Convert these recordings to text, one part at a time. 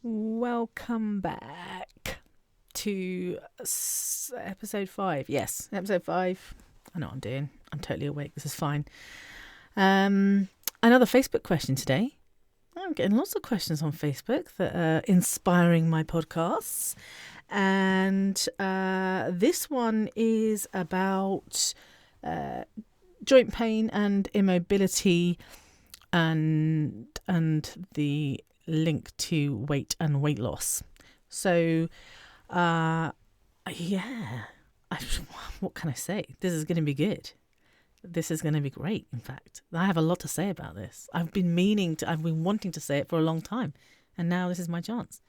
Welcome back to episode 5. Yes, episode 5. I know what I'm doing. I'm totally awake. This is fine. Another Facebook question today. I'm getting lots of questions on Facebook that are inspiring my podcasts. And this one is about joint pain and immobility and the link to weight and weight loss. So, what can I say? This is going to be good. This is going to be great. In fact, I have a lot to say about this. I've been wanting to say it for a long time, and now this is my chance,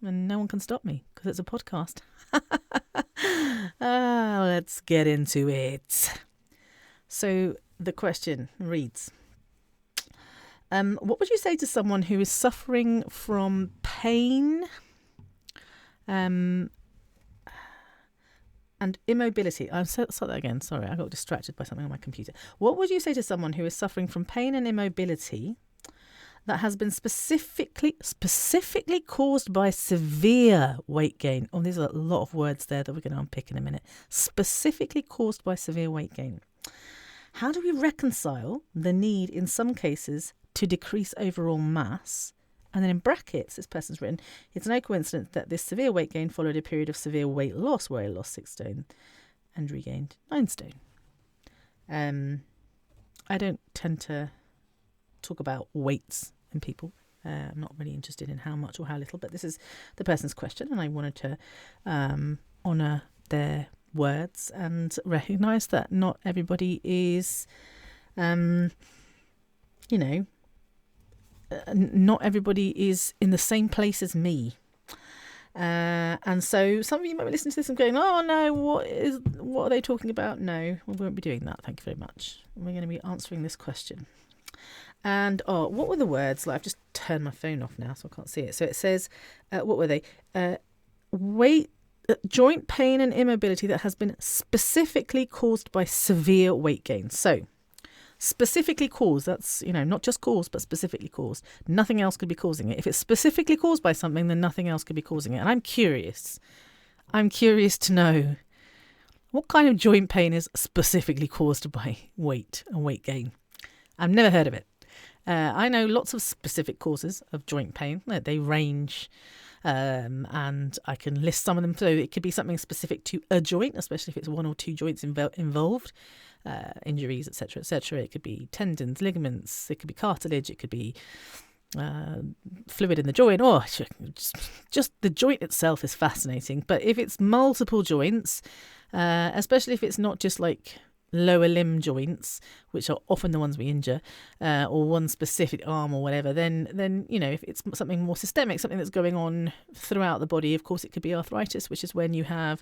and no one can stop me because it's a podcast. Let's get into it. So the question reads, what would you say to someone who is suffering from pain and immobility? I'll start that again. Sorry, I got distracted by something on my computer. What would you say to someone who is suffering from pain and immobility that has been specifically caused by severe weight gain? Oh, there's a lot of words there that we're going to unpick in a minute. Specifically caused by severe weight gain. How do we reconcile the need in some cases to decrease overall mass? And then in brackets, this person's written, it's no coincidence that this severe weight gain followed a period of severe weight loss where I lost 6 stone and regained 9 stone. I don't tend to talk about weights in people. I'm not really interested in how much or how little, but this is the person's question, and I wanted to honour their words and recognise that not everybody is, not everybody is in the same place as me. And so some of you might be listening to this and going, oh no, what are they talking about? No, we won't be doing that. Thank you very much. We're going to be answering this question. And what were the words? Like, I've just turned my phone off now, so I can't see it. So it says, what were they? Joint pain and immobility that has been specifically caused by severe weight gain. So specifically caused, that's, not just caused, but specifically caused. Nothing else could be causing it. If it's specifically caused by something, then nothing else could be causing it. And I'm curious to know what kind of joint pain is specifically caused by weight and weight gain. I've never heard of it. I know lots of specific causes of joint pain. They range, and I can list some of them. So it could be something specific to a joint, especially if it's one or two joints involved, injuries, etc., etc. It could be tendons, ligaments. It could be cartilage. It could be fluid in the joint. Or just the joint itself is fascinating. But if it's multiple joints, especially if it's not just like lower limb joints, which are often the ones we injure, or one specific arm or whatever, then if it's something more systemic, something that's going on throughout the body, of course it could be arthritis, which is when you have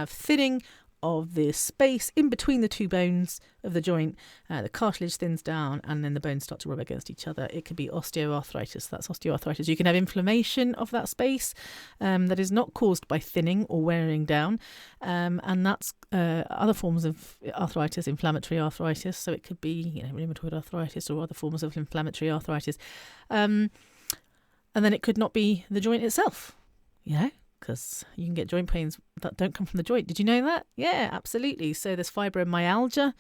thinning of the space in between the two bones of the joint. The cartilage thins down and then the bones start to rub against each other. It could be osteoarthritis. That's osteoarthritis. You can have inflammation of that space that is not caused by thinning or wearing down, and that's other forms of arthritis, inflammatory arthritis. So it could be rheumatoid arthritis or other forms of inflammatory arthritis, and then it could not be the joint itself, because you can get joint pains that don't come from the joint. Did you know that? Yeah, absolutely. So there's fibromyalgia,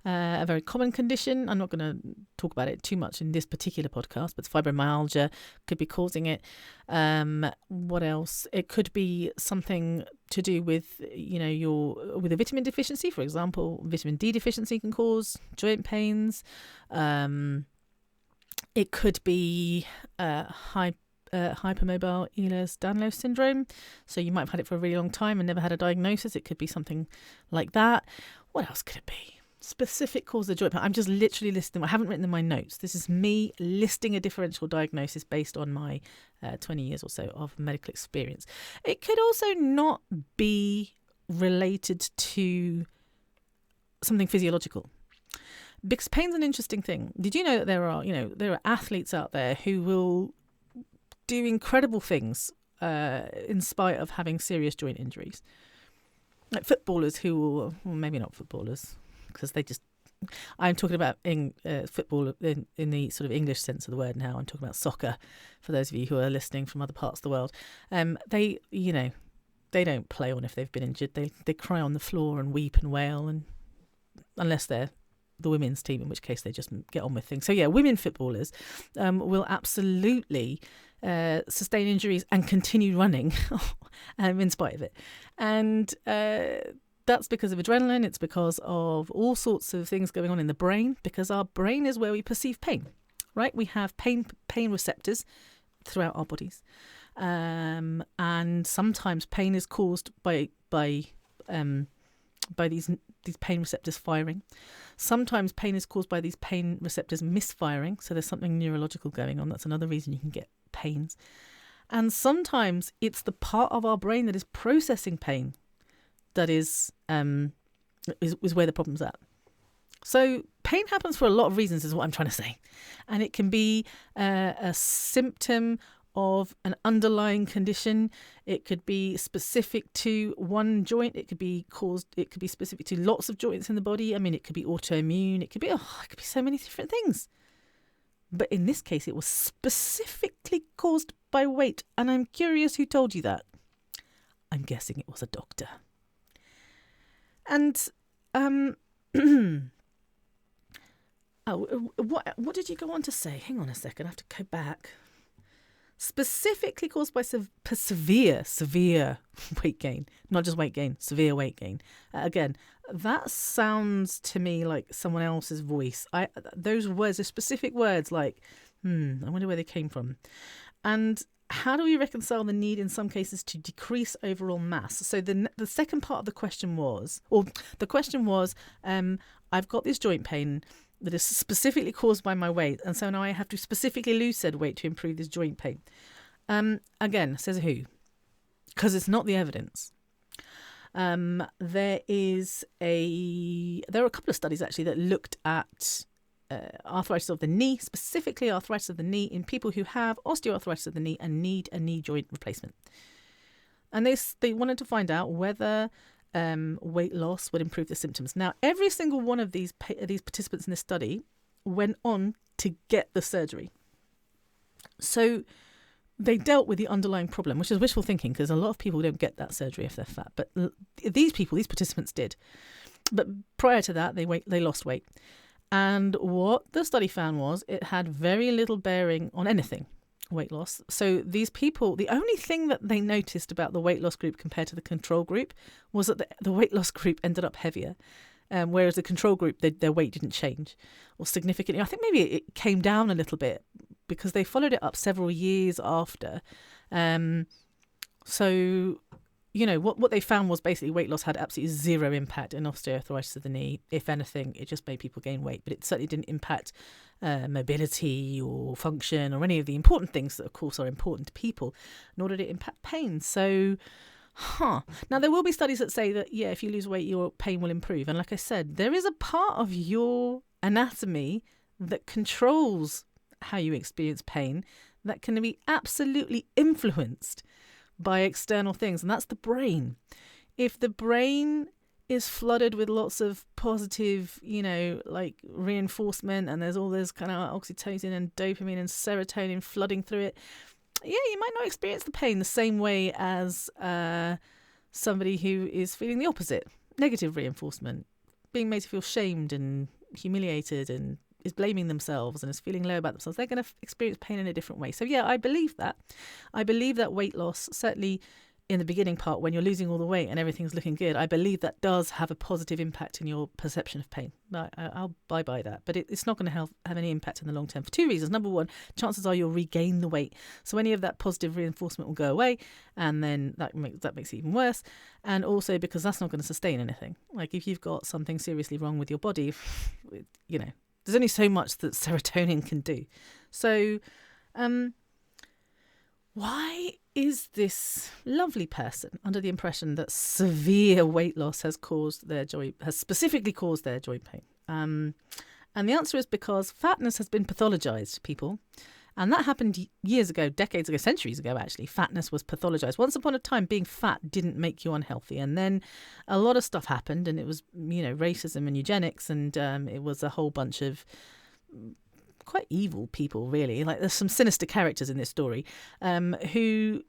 a very common condition. I'm not going to talk about it too much in this particular podcast, but fibromyalgia could be causing it. What else? It could be something to do with, with a vitamin deficiency. For example, vitamin D deficiency can cause joint pains. It could be hypermobile Ehlers-Danlos syndrome. So you might have had it for a really long time and never had a diagnosis. It could be something like that. What else could it be? Specific cause of joint pain. I'm just literally listing. I haven't written in my notes. This is me listing a differential diagnosis based on my 20 years or so of medical experience. It could also not be related to something physiological. Because pain's an interesting thing. Did you know that there are athletes out there who will do incredible things in spite of having serious joint injuries? Like footballers who will, well, maybe not footballers, because they just I'm talking about football in the sort of English sense of the word now. I'm talking about soccer for those of you who are listening from other parts of the world. They don't play on if they've been injured. They cry on the floor and weep and wail, and unless they're the women's team, in which case they just get on with things. So yeah, women footballers will absolutely sustain injuries and continue running in spite of it. And that's because of adrenaline. It's because of all sorts of things going on in the brain, because our brain is where we perceive pain, right? We have pain receptors throughout our bodies. And sometimes pain is caused by these pain receptors firing. Sometimes pain is caused by these pain receptors misfiring. So there's something neurological going on. That's another reason you can get pains. And sometimes it's the part of our brain that is processing pain that is where the problem's at. So pain happens for a lot of reasons, is what I'm trying to say. And it can be a symptom of an underlying condition. It could be specific to one joint. It could be specific to lots of joints in the body. I mean, it could be autoimmune. It could be so many different things. But in this case, it was specifically caused by weight. And I'm curious who told you that. I'm guessing it was a doctor. And what did you go on to say? Hang on a second, I have to go back. Specifically caused by severe weight gain, not just weight gain, severe weight gain. Again, that sounds to me like someone else's voice. Those words are specific words like, I wonder where they came from. And how do we reconcile the need in some cases to decrease overall mass? So the second part of the question was, I've got this joint pain that is specifically caused by my weight, and so now I have to specifically lose said weight to improve this joint pain. Again, says who? Because it's not the evidence. There are a couple of studies actually that looked at arthritis of the knee, specifically arthritis of the knee in people who have osteoarthritis of the knee and need a knee joint replacement. And they wanted to find out whether weight loss would improve the symptoms. Now, every single one of these participants in this study went on to get the surgery. So they dealt with the underlying problem, which is wishful thinking, because a lot of people don't get that surgery if they're fat. But these participants did. But prior to that, they lost weight. And what the study found was it had very little bearing on anything, weight loss. So these people, the only thing that they noticed about the weight loss group compared to the control group was that the weight loss group ended up heavier, whereas the control group, their weight didn't change or significantly. I think maybe it came down a little bit because they followed it up several years after. So, what they found was basically weight loss had absolutely zero impact in osteoarthritis of the knee. If anything, it just made people gain weight, but it certainly didn't impact mobility or function or any of the important things that, of course, are important to people, nor did it impact pain. So, Now, there will be studies that say that, if you lose weight, your pain will improve. And like I said, there is a part of your anatomy that controls how you experience pain that can be absolutely influenced by external things, and that's the brain. If the brain is flooded with lots of positive, like reinforcement, and there's all this kind of oxytocin and dopamine and serotonin flooding through it, you might not experience the pain the same way as somebody who is feeling the opposite, negative reinforcement, being made to feel shamed and humiliated and is blaming themselves and is feeling low about themselves. They're going to experience pain in a different way. So I believe that. I believe that weight loss, certainly in the beginning part when you're losing all the weight and everything's looking good, I believe that does have a positive impact in your perception of pain. I'll buy by that. But it's not going to have any impact in the long term for two reasons. Number one, chances are you'll regain the weight. So any of that positive reinforcement will go away, and then that makes it even worse. And also because that's not going to sustain anything. Like if you've got something seriously wrong with your body, there's only so much that serotonin can do. So, why is this lovely person under the impression that severe weight loss has specifically caused their joint pain? And the answer is because fatness has been pathologized, people. And that happened years ago, decades ago, centuries ago, actually. Fatness was pathologized. Once upon a time, being fat didn't make you unhealthy. And then a lot of stuff happened, and it was, racism and eugenics, and it was a whole bunch of quite evil people, really. Like, there's some sinister characters in this story who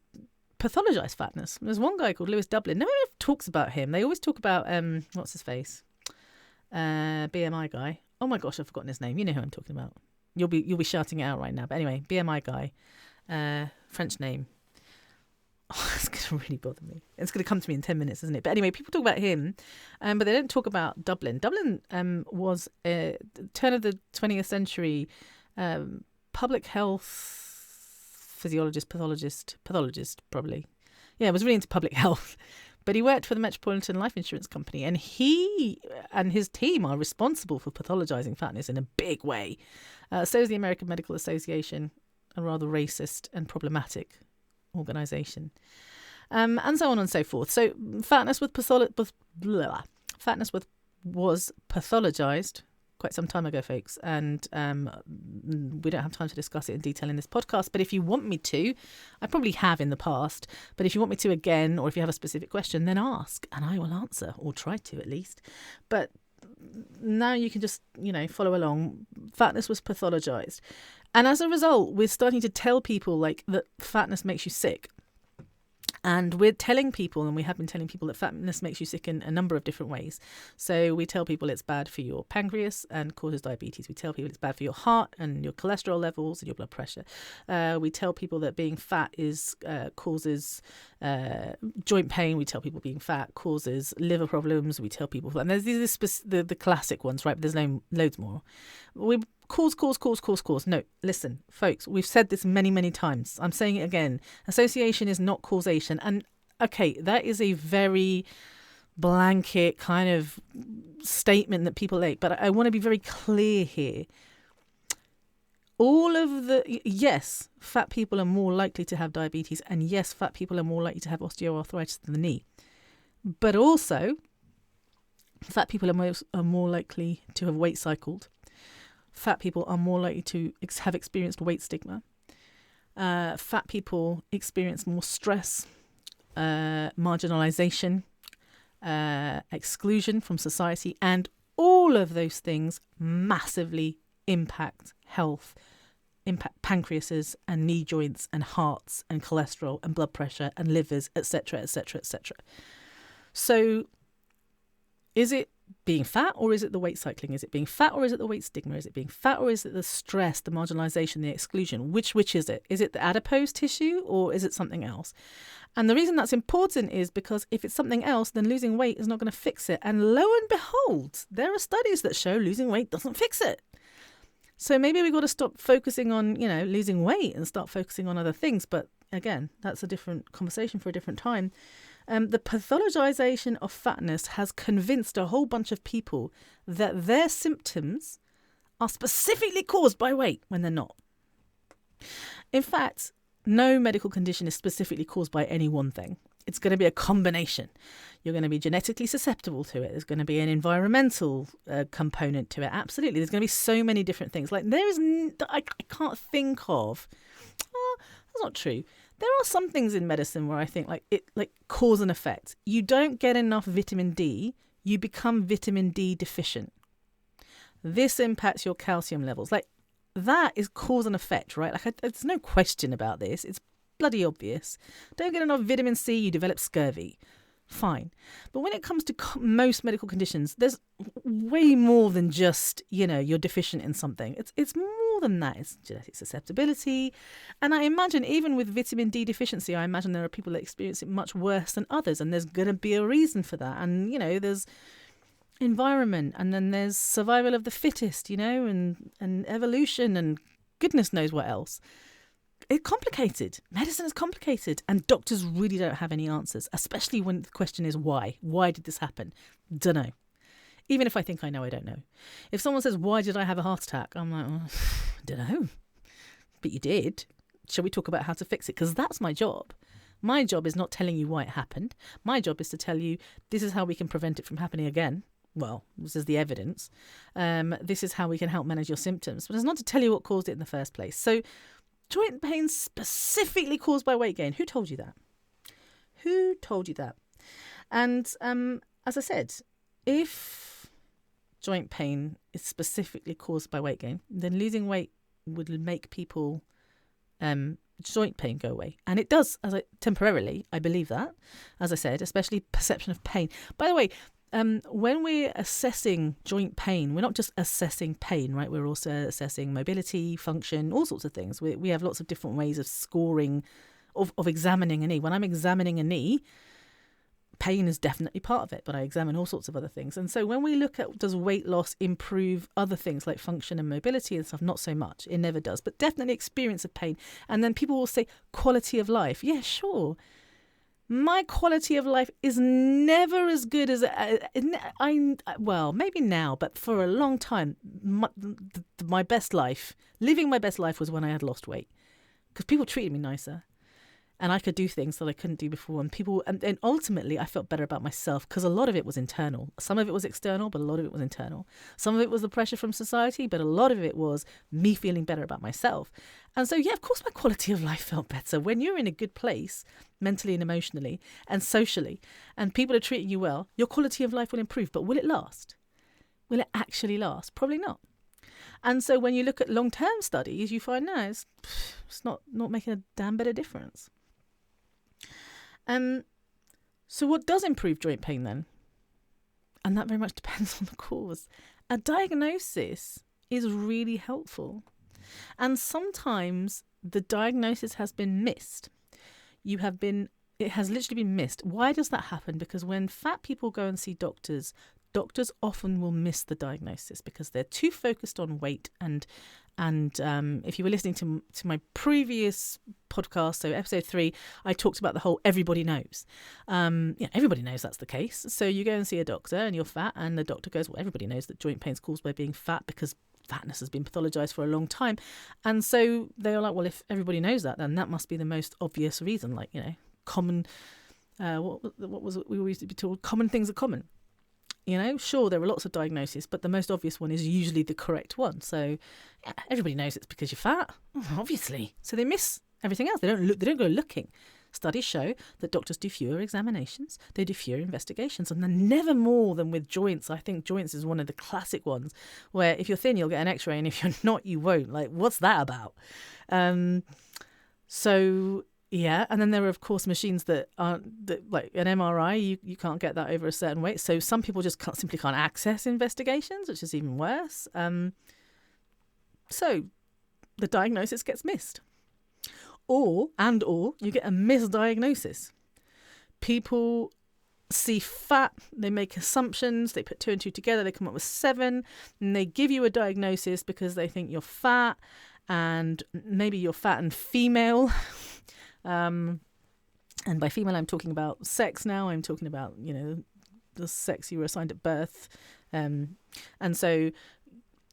pathologized fatness. There's one guy called Lewis Dublin. Nobody ever talks about him. They always talk about, what's his face? BMI guy. Oh my gosh, I've forgotten his name. You know who I'm talking about. You'll be shouting it out right now. But anyway, BMI guy, French name. Oh, it's going to really bother me. It's going to come to me in 10 minutes, isn't it? But anyway, people talk about him, but they don't talk about Dublin. Dublin was a turn of the 20th century public health pathologist probably. Yeah, was really into public health. But he worked for the Metropolitan Life Insurance Company, and he and his team are responsible for pathologizing fatness in a big way. So is the American Medical Association, a rather racist and problematic organisation, and so on and so forth. So fatness was pathologized quite some time ago, folks, and we don't have time to discuss it in detail in this podcast. But if you want me to, I probably have in the past, but if you want me to again, or if you have a specific question, then ask and I will answer, or try to at least. But now you can just, follow along. Fatness was pathologized, and as a result, we're starting to tell people like that fatness makes you sick. And we're telling people, and we have been telling people, that fatness makes you sick in a number of different ways. So we tell people it's bad for your pancreas and causes diabetes. We tell people it's bad for your heart and your cholesterol levels and your blood pressure. We tell people that being fat causes joint pain. We tell people being fat causes liver problems. We tell people, and there's the classic ones, right? But there's loads more. We cause. No, listen, folks, we've said this many, many times. I'm saying it again. Association is not causation. And okay, that is a very blanket kind of statement that people make, but I want to be very clear here. Yes, fat people are more likely to have diabetes, and yes, fat people are more likely to have osteoarthritis of the knee. But also, fat people are more likely to have weight cycled. Fat people are more likely to have experienced weight stigma. Fat people experience more stress, marginalization, exclusion from society, and all of those things massively impact health, impact pancreases and knee joints and hearts and cholesterol and blood pressure and livers, etc., etc., etc. So is it being fat, or is it the weight cycling? Is it being fat, or is it the weight stigma? Is it being fat, or is it the stress, the marginalization, the exclusion? Which is it? Is it the adipose tissue, or is it something else? And the reason that's important is because if it's something else, then losing weight is not going to fix it. And lo and behold, there are studies that show losing weight doesn't fix it. So maybe we've got to stop focusing on, losing weight and start focusing on other things. But again, that's a different conversation for a different time. The pathologization of fatness has convinced a whole bunch of people that their symptoms are specifically caused by weight when they're not. In fact, no medical condition is specifically caused by any one thing. It's going to be a combination. You're going to be genetically susceptible to it. There's going to be an environmental component to it. Absolutely. There's going to be so many different things. Like I can't think of. Oh, that's not true. There are some things in medicine where I think like cause and effect. You don't get enough vitamin D, you become vitamin D deficient. This impacts your calcium levels. Like that is cause and effect, right? Like there's no question about this. It's bloody obvious. Don't get enough vitamin C, you develop scurvy. Fine. But when it comes to most medical conditions, there's way more than just, you're deficient in something. It's more than that. It's genetic susceptibility. And I imagine even with vitamin D deficiency, I imagine there are people that experience it much worse than others. And there's going to be a reason for that. And, there's environment, and then there's survival of the fittest, and evolution, and goodness knows what else. It's complicated. Medicine is complicated, and doctors really don't have any answers, especially when the question is why. Why did this happen? Don't know. Even if I think I know, I don't know. If someone says, why did I have a heart attack? I'm like, well, I don't know. But you did. Shall we talk about how to fix it? Because that's my job. My job is not telling you why it happened. My job is to tell you this is how we can prevent it from happening again. Well, this is the evidence. This is how we can help manage your symptoms. But it's not to tell you what caused it in the first place. So joint pain specifically caused by weight gain. Who told you that? Who told you that? And as I said, if joint pain is specifically caused by weight gain, then losing weight would make people joint pain go away. And it does, temporarily, I believe that, as I said, especially perception of pain. By the way, when we're assessing joint pain, we're not just assessing pain, right? We're also assessing mobility, function, all sorts of things. We have lots of different ways of scoring, of examining a knee. When I'm examining a knee, pain is definitely part of it, but I examine all sorts of other things. And so when we look at, does weight loss improve other things like function and mobility and stuff? Not so much. It never does, but definitely experience of pain. And then people will say quality of life. Yeah, sure. My quality of life is never as good as well, maybe now, but for a long time, my best life, living my best life was when I had lost weight, because people treated me nicer. And I could do things that I couldn't do before. And ultimately, I felt better about myself, because a lot of it was internal. Some of it was external, but a lot of it was internal. Some of it was the pressure from society, but a lot of it was me feeling better about myself. And so, yeah, of course, my quality of life felt better. When you're in a good place, mentally and emotionally and socially, and people are treating you well, your quality of life will improve. But will it last? Will it actually last? Probably not. And so when you look at long-term studies, you find, no, it's not making a damn bit of difference. So what does improve joint pain then? And that very much depends on the cause. A diagnosis is really helpful. And sometimes the diagnosis has been missed. It has literally been missed. Why does that happen? Because when fat people go and see doctors, doctors often will miss the diagnosis because they're too focused on weight. And if you were listening to my previous podcast, so episode 3, I talked about the whole everybody knows. Everybody knows that's the case. So you go and see a doctor and you're fat, and the doctor goes, well, everybody knows that joint pain is caused by being fat because fatness has been pathologized for a long time. And so they are like, well, if everybody knows that, then that must be the most obvious reason. Like, common, what was it we used to be told? Common things are common. Sure, there are lots of diagnoses, but the most obvious one is usually the correct one. So yeah, everybody knows it's because you're fat, obviously. So they miss everything else. They don't go looking. Studies show that doctors do fewer examinations, they do fewer investigations, and they're never more than with joints. I think joints is one of the classic ones where if you're thin, you'll get an x-ray, and if you're not, you won't. Like, what's that about? So yeah, and then there are, of course, machines that like an MRI, you can't get that over a certain weight. So some people just simply can't access investigations, which is even worse. So the diagnosis gets missed. Or you get a misdiagnosis. People see fat, they make assumptions, they put 2 and 2 together, they come up with 7, and they give you a diagnosis because they think you're fat, and maybe you're fat and female. And by female, I'm talking about sex now. I'm talking about, the sex you were assigned at birth. And so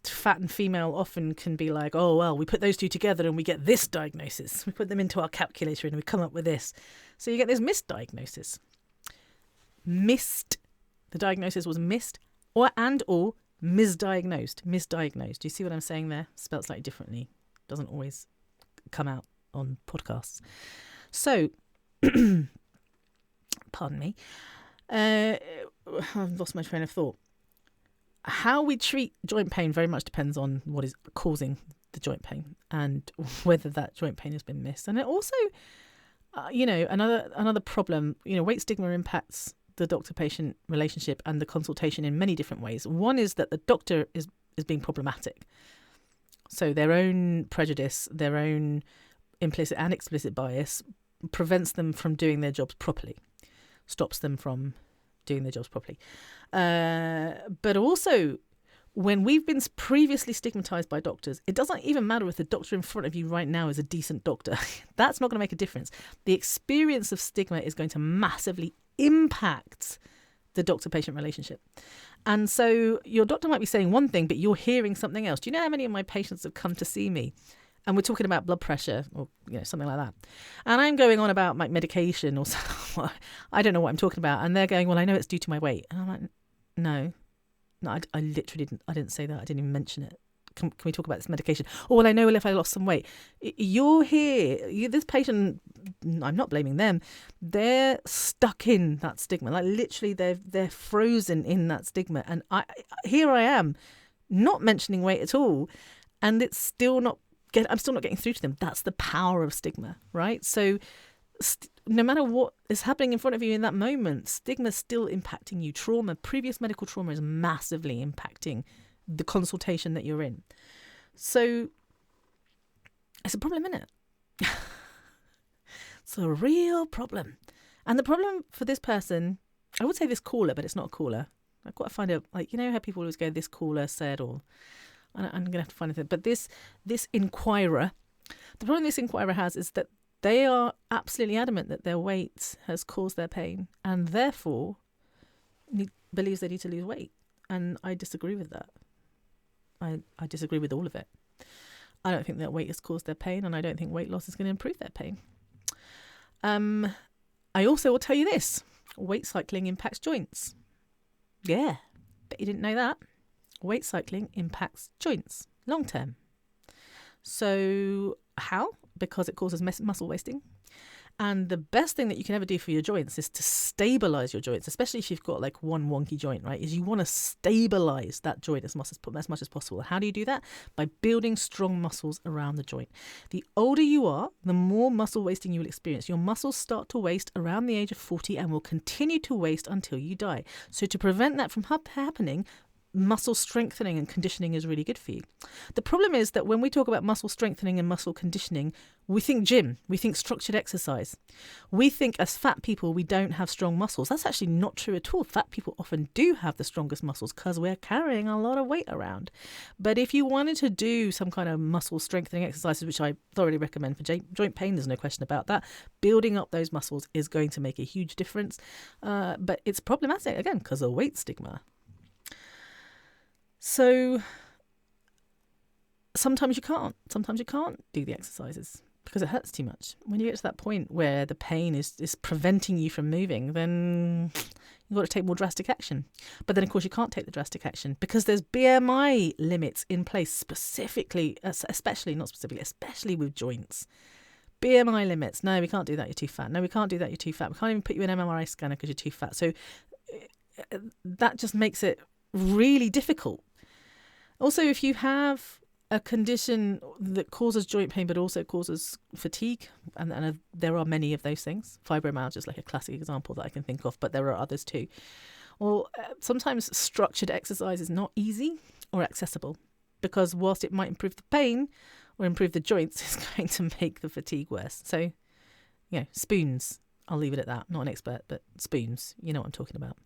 fat and female often can be like, oh, well, we put those 2 together and we get this diagnosis. We put them into our calculator and we come up with this. So you get this misdiagnosis. The diagnosis was missed or misdiagnosed. Misdiagnosed. Do you see what I'm saying there? Spelled slightly differently. Doesn't always come out on podcasts. So, pardon me. I've lost my train of thought. How we treat joint pain very much depends on what is causing the joint pain and whether that joint pain has been missed. And it also, another problem, weight stigma impacts the doctor-patient relationship and the consultation in many different ways. One is that the doctor is being problematic. So their own prejudice, their own implicit and explicit bias prevents them from doing their jobs properly, stops them from doing their jobs properly. But also, when we've been previously stigmatized by doctors, it doesn't even matter if the doctor in front of you right now is a decent doctor. That's not going to make a difference. The experience of stigma is going to massively impact the doctor-patient relationship. And so your doctor might be saying one thing, but you're hearing something else. Do you know how many of my patients have come to see me and we're talking about blood pressure or something like that, and I'm going on about my medication or something? I don't know what I'm talking about, and they're going, well, I know it's due to my weight. And I'm like, no, I literally didn't say that. I didn't even mention it. can we talk about this medication? Oh, well, I know if I lost some weight. You're here. This patient, I'm not blaming them. They're stuck in that stigma. Like literally, they're frozen in that stigma. And here I am, not mentioning weight at all, and it's still not. I'm still not getting through to them. That's the power of stigma, right? So no matter what is happening in front of you in that moment, stigma is still impacting you. Trauma, previous medical trauma, is massively impacting the consultation that you're in. So it's a problem, isn't it? It's a real problem. And the problem for this person, I would say this caller, but it's not a caller. I've got to find out, like, you know how people always go, this caller said, or I'm going to have to find it. But this inquirer, the problem this inquirer has is that they are absolutely adamant that their weight has caused their pain and therefore believes they need to lose weight. And I disagree with that. I disagree with all of it. I don't think that weight has caused their pain, and I don't think weight loss is going to improve their pain. I also will tell you this. Weight cycling impacts joints. Yeah, bet you didn't know that. Weight cycling impacts joints long term. So how? Because it causes muscle wasting. And the best thing that you can ever do for your joints is to stabilize your joints, especially if you've got like one wonky joint, right? Is you want to stabilize that joint as much as possible. How do you do that? By building strong muscles around the joint. The older you are, the more muscle wasting you will experience. Your muscles start to waste around the age of 40 and will continue to waste until you die. So to prevent that from happening, muscle strengthening and conditioning is really good for you. The problem is that when we talk about muscle strengthening and muscle conditioning, we think gym, we think structured exercise. We think as fat people, we don't have strong muscles. That's actually not true at all. Fat people often do have the strongest muscles because we're carrying a lot of weight around. But if you wanted to do some kind of muscle strengthening exercises, which I thoroughly recommend for joint pain, there's no question about that, building up those muscles is going to make a huge difference. But it's problematic, again, because of weight stigma. So sometimes you can't do the exercises because it hurts too much. When you get to that point where the pain is preventing you from moving, then you've got to take more drastic action. But then, of course, you can't take the drastic action because there's BMI limits in place especially with joints. BMI limits. No, we can't do that. You're too fat. No, we can't do that. You're too fat. We can't even put you in an MRI scanner because you're too fat. So that just makes it really difficult. Also, if you have a condition that causes joint pain but also causes fatigue, and there are many of those things, fibromyalgia is like a classic example that I can think of, but there are others too. Well, sometimes structured exercise is not easy or accessible because whilst it might improve the pain or improve the joints, it's going to make the fatigue worse. So, spoons. I'll leave it at that. Not an expert, but spoons. You know what I'm talking about.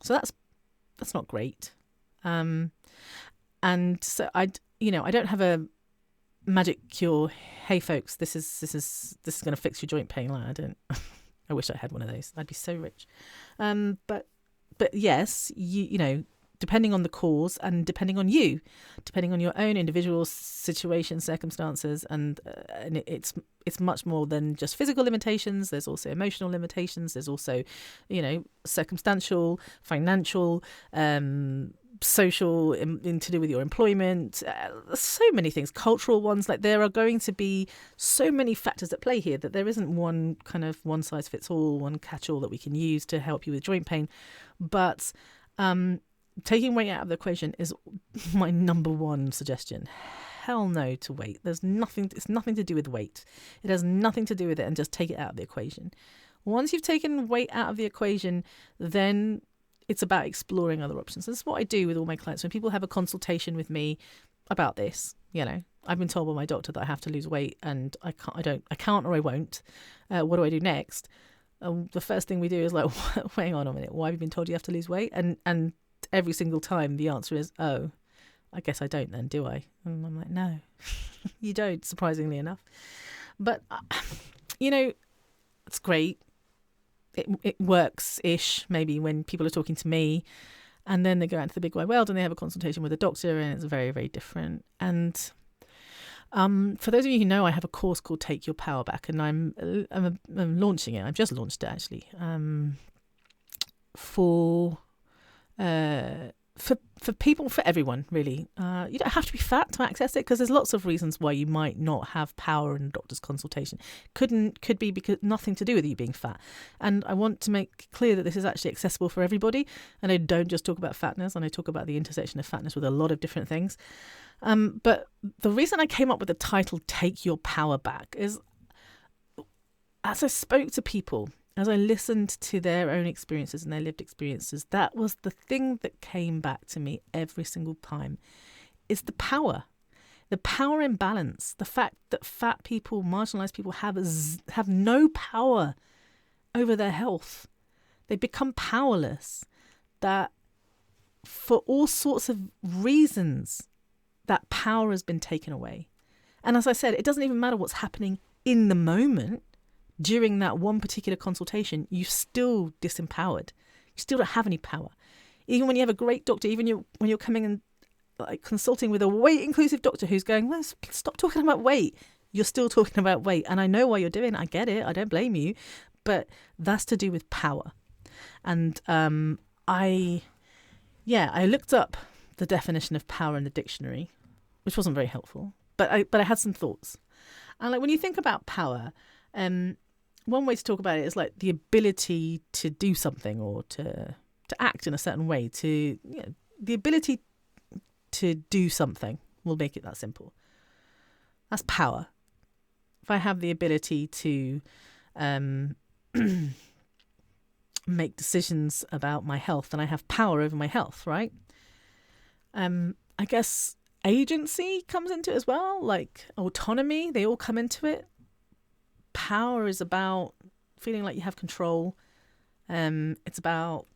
So that's not great. And so I don't have a magic cure. Hey folks, this is going to fix your joint pain. Like, I don't. I wish I had one of those. I'd be so rich. But yes, you depending on the cause and depending on your own individual situation, circumstances, and it's much more than just physical limitations. There's also emotional limitations. There's also, circumstantial, financial, social, in to do with your employment, so many things, cultural ones. Like there are going to be so many factors at play here that there isn't one kind of one size fits all, one catch-all that we can use to help you with joint pain. But taking weight out of the equation is my number one suggestion. Hell no to weight. It's nothing to do with weight. It has nothing to do with it, and just take it out of the equation. Once you've taken weight out of the equation, then it's about exploring other options. This is what I do with all my clients. When people have a consultation with me about this, I've been told by my doctor that I have to lose weight and I can't or I won't. What do I do next? The first thing we do is like, hang on a minute. Why have you been told you have to lose weight? And every single time the answer is, oh, I guess I don't then, do I? And I'm like, no, you don't, surprisingly enough. But, it's great. It works-ish, maybe, when people are talking to me, and then they go out into the big wide world and they have a consultation with a doctor, and it's very, very different. And for those of you who know, I have a course called Take Your Power Back, and I'm launching it. I've just launched it, actually, for for people, for everyone, really. You don't have to be fat to access it, because there's lots of reasons why you might not have power in a doctor's consultation. Could be because nothing to do with you being fat. And I want to make clear that this is actually accessible for everybody. And I don't just talk about fatness, and I talk about the intersection of fatness with a lot of different things. But the reason I came up with the title "Take Your Power Back" is, as I spoke to people, as I listened to their own experiences and their lived experiences, that was the thing that came back to me every single time, is the power imbalance, the fact that fat people, marginalised people have no power over their health. They become powerless, that for all sorts of reasons, that power has been taken away. And as I said, it doesn't even matter what's happening in the moment. During that one particular consultation, you're still disempowered. You still don't have any power. Even when you have a great doctor, even when you're coming and consulting with a weight-inclusive doctor who's going, well, stop talking about weight. You're still talking about weight. And I know why you're doing it. I get it. I don't blame you. But that's to do with power. And I looked up the definition of power in the dictionary, which wasn't very helpful. But I had some thoughts. And when you think about power, one way to talk about it is like the ability to do something, or to act in a certain way, the ability to do something. We'll make it that simple. That's power. If I have the ability to make decisions about my health, then I have power over my health, right? I guess agency comes into it as well, like autonomy, they all come into it. Power is about feeling like you have control. It's about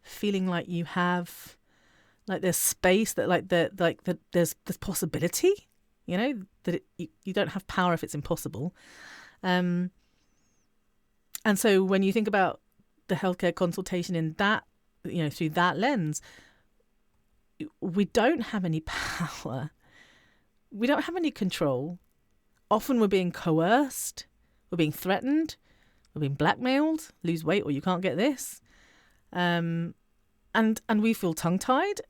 feeling like you have, like there's space, that there's possibility. You know that you don't have power if it's impossible. And so when you think about the healthcare consultation in that, through that lens, we don't have any power. We don't have any control. Often we're being coerced, we're being threatened, we're being blackmailed, lose weight or you can't get this. And we feel tongue-tied.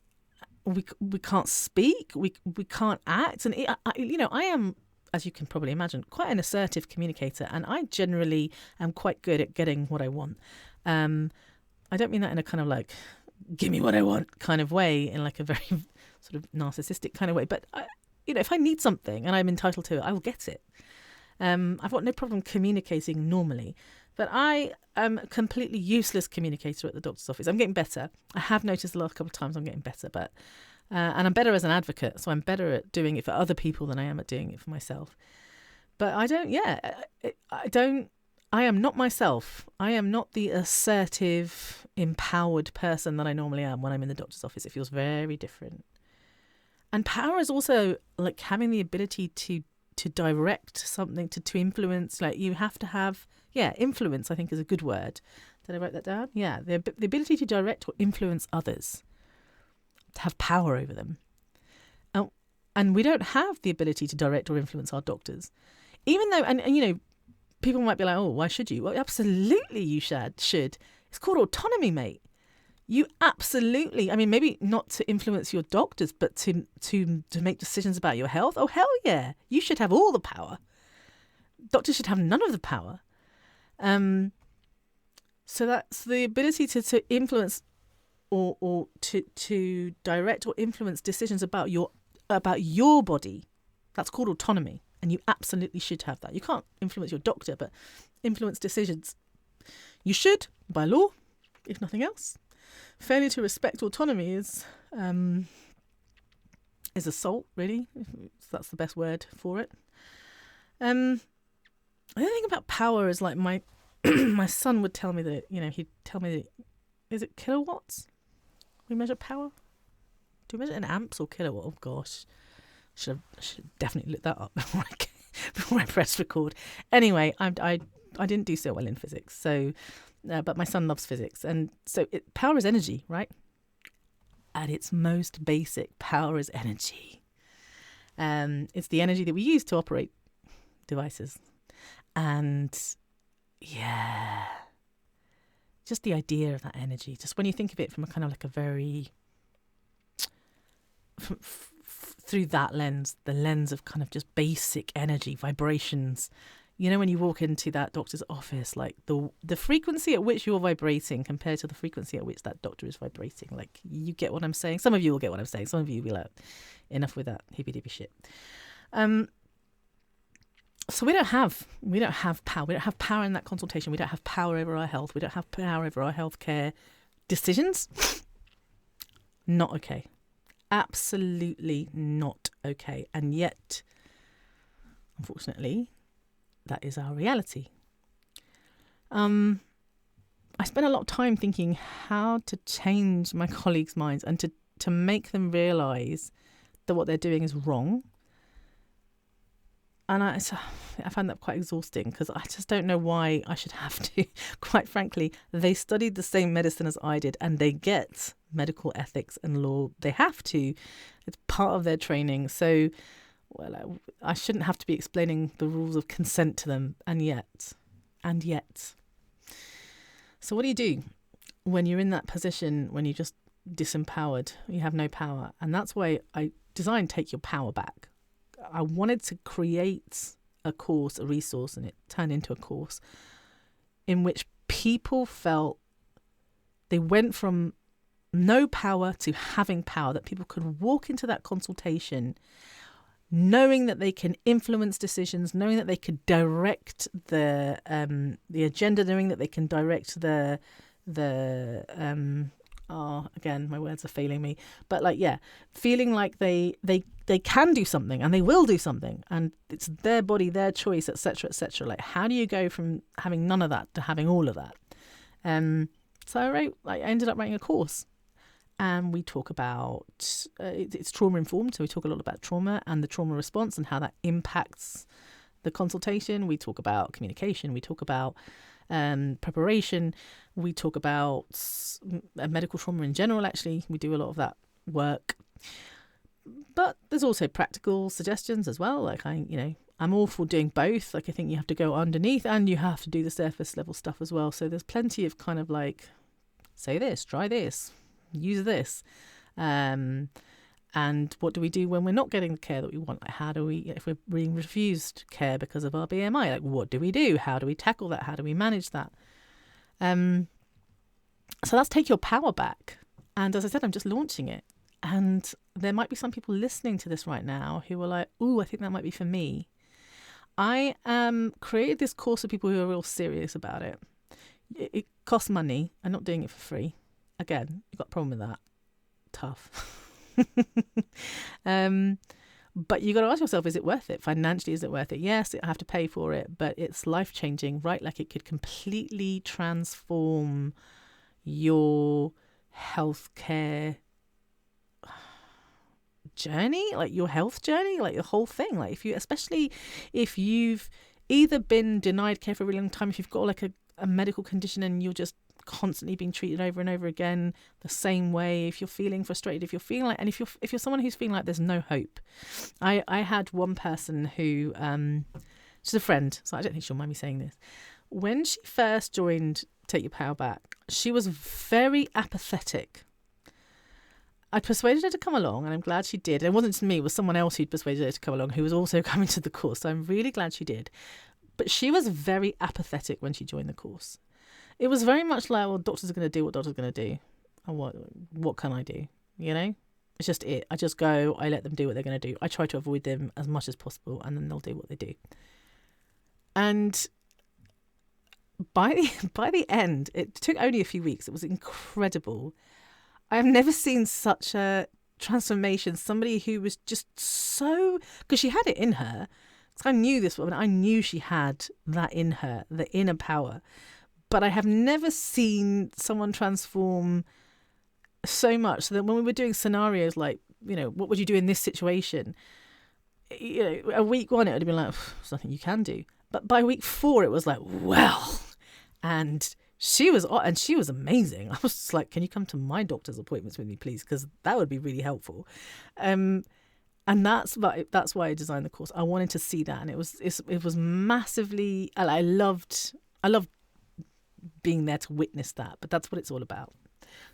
We can't speak, we can't act. And I am, as you can probably imagine, quite an assertive communicator, and I generally am quite good at getting what I want. I don't mean that in a kind of like, give me what I want kind of way, in like a very sort of narcissistic kind of way. But if I need something and I'm entitled to it, I will get it. I've got no problem communicating normally, but I am a completely useless communicator at the doctor's office. I'm getting better. I have noticed the last couple of times I'm getting better, but and I'm better as an advocate, so I'm better at doing it for other people than I am at doing it for myself. But I am not myself. I am not the assertive, empowered person that I normally am when I'm in the doctor's office. It feels very different. And power is also like having the ability to direct something, to influence. Like you have to have, influence, I think is a good word. Did I write that down? Yeah, the ability to direct or influence others, to have power over them. And we don't have the ability to direct or influence our doctors. Even though, and people might be like, oh, why should you? Well, absolutely you should. It's called autonomy, mate. You absolutely, maybe not to influence your doctors, but to make decisions about your health. Oh, hell yeah. You should have all the power. Doctors should have none of the power. So that's the ability to influence or to direct or influence decisions about your body. That's called autonomy. And you absolutely should have that. You can't influence your doctor, but influence decisions. You should, by law, if nothing else. Failure to respect autonomy is assault, really. If that's the best word for it. The other thing about power is like my my son would tell me that, he'd tell me that, is it kilowatts? We measure power? Do we measure it in amps or kilowatt? Oh gosh. Should definitely look that up before I press record. Anyway, I didn't do so well in physics, so but my son loves physics, and so power is energy, right? At its most basic, power is energy. It's the energy that we use to operate devices, and just the idea of that energy, just when you think of it from a kind of like a very, through that lens, the lens of kind of just basic energy, vibrations. You know, when you walk into that doctor's office, like the frequency at which you're vibrating compared to the frequency at which that doctor is vibrating. Like, you get what I'm saying? Some of you will get what I'm saying. Some of you will be like, enough with that hippy-dippy shit. So we don't have power. We don't have power in that consultation. We don't have power over our health. We don't have power over our healthcare decisions. Not okay. Absolutely not okay. And yet, unfortunately, that is our reality. I spent a lot of time thinking how to change my colleagues' minds and to make them realise that what they're doing is wrong. And I found that quite exhausting, because I just don't know why I should have to. Quite frankly, they studied the same medicine as I did, and they get medical ethics and law. They have to. It's part of their training. So, well, I shouldn't have to be explaining the rules of consent to them. And yet. So what do you do when you're in that position, when you're just disempowered, you have no power? And that's why I designed Take Your Power Back. I wanted to create a course, a resource, and it turned into a course in which people felt they went from no power to having power, that people could walk into that consultation knowing that they can influence decisions, knowing that they could direct the agenda, knowing that they can direct again, my words are failing me, but feeling like they can do something and they will do something, and it's their body, their choice, etc., etc. Like, how do you go from having none of that to having all of that? So I ended up writing a course, and we talk about it's trauma informed, so we talk a lot about trauma and the trauma response and how that impacts the consultation. We talk about communication. We talk about preparation. We talk about medical trauma in general. Actually, we do a lot of that work, but there's also practical suggestions as well. Like, I'm all for doing both. Like, I think you have to go underneath and you have to do the surface level stuff as well. So there's plenty of kind of like, say this, try this, use this. And what do we do when we're not getting the care that we want? Like, how do we, if we're being refused care because of our BMI, like, what do we do? How do we tackle that? How do we manage that? So that's Take Your Power Back. And as I said, I'm just launching it. And there might be some people listening to this right now who are like, ooh, I think that might be for me. I created this course for people who are real serious about it. It costs money. I'm not doing it for free. Again, you've got a problem with that. Tough. But you got to ask yourself, is it worth it? Financially, is it worth it? Yes, I have to pay for it, but it's life-changing, right? Like, it could completely transform your healthcare journey, like your health journey, like your whole thing. Like, especially if you've either been denied care for a really long time, if you've got like a medical condition and you're just constantly being treated over and over again the same way, if you're feeling frustrated, if you're feeling like, and if you're someone who's feeling like there's no hope. I had one person who, she's a friend, so I don't think she'll mind me saying this. When she first joined Take Your Power Back, she was very apathetic. I persuaded her to come along, and I'm glad she did. It wasn't just me, it was someone else who'd persuaded her to come along, who was also coming to the course. So I'm really glad she did. But she was very apathetic when she joined the course. It was very much like, well, doctors are going to do what doctors are going to do. And what can I do? You know? It's just it. I just go, I let them do what they're going to do. I try to avoid them as much as possible, and then they'll do what they do. And by the end, it took only a few weeks. It was incredible. I have never seen such a transformation. Somebody who was just so, because she had it in her. So I knew this woman. I knew she had that in her, the inner power. But I have never seen someone transform so much. So that when we were doing scenarios like, what would you do in this situation? A week one, it would have been like, there's nothing you can do. But by week 4, it was like, well, and she was amazing. I was just like, can you come to my doctor's appointments with me, please? Because that would be really helpful. And that's why I designed the course. I wanted to see that, and it was massively. I loved being there to witness that. But that's what it's all about.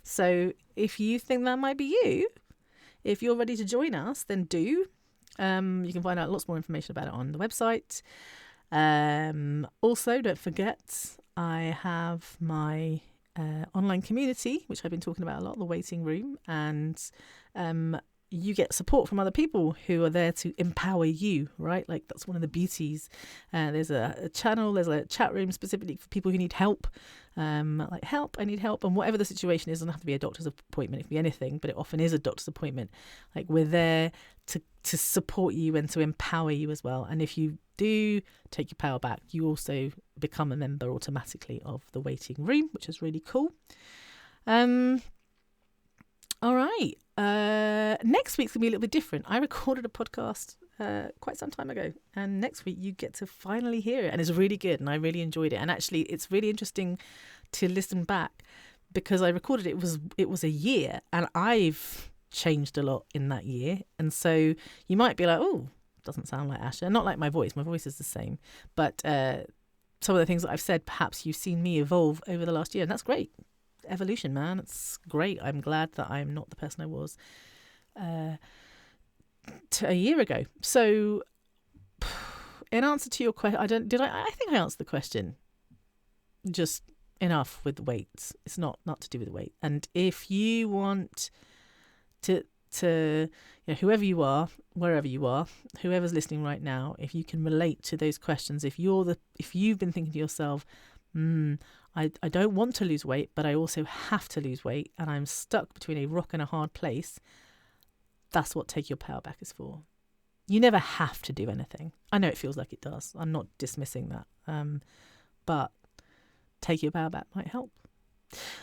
So if you think that might be you, if you're ready to join us, then do. You can find out lots more information about it on the website. Also, don't forget, I have my online community, which I've been talking about a lot, the waiting room, and you get support from other people who are there to empower you, right? Like that's one of the beauties. There's a channel, there's a chat room specifically for people who need help. Like help, I need help. And whatever the situation is, it doesn't have to be a doctor's appointment, it can be anything, but it often is a doctor's appointment. Like we're there to support you and to empower you as well. And if you do take your power back, you also become a member automatically of the waiting room, which is really cool. All right. Next week's gonna be a little bit different. I recorded a podcast quite some time ago, and next week you get to finally hear it, and it's really good, and I really enjoyed it. And actually, it's really interesting to listen back because I recorded it was a year, and I've changed a lot in that year. And so you might be like, oh, doesn't sound like Asha. Not like my voice is the same, but some of the things that I've said, perhaps you've seen me evolve over the last year, and that's great. Evolution, man, it's great. I'm glad that I'm not the person I was a year ago. So in answer to your question, I think I answered the question just enough with the weights. It's not to do with the weight. And if you want to whoever you are, wherever you are, whoever's listening right now, if you can relate to those questions, if you've been thinking to yourself, I don't want to lose weight, but I also have to lose weight, and I'm stuck between a rock and a hard place, that's what Take Your Power Back is for. You never have to do anything. I know it feels like it does. I'm not dismissing that. But Take Your Power Back might help.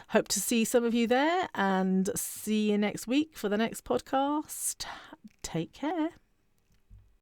Hope to see some of you there, and see you next week for the next podcast. Take care.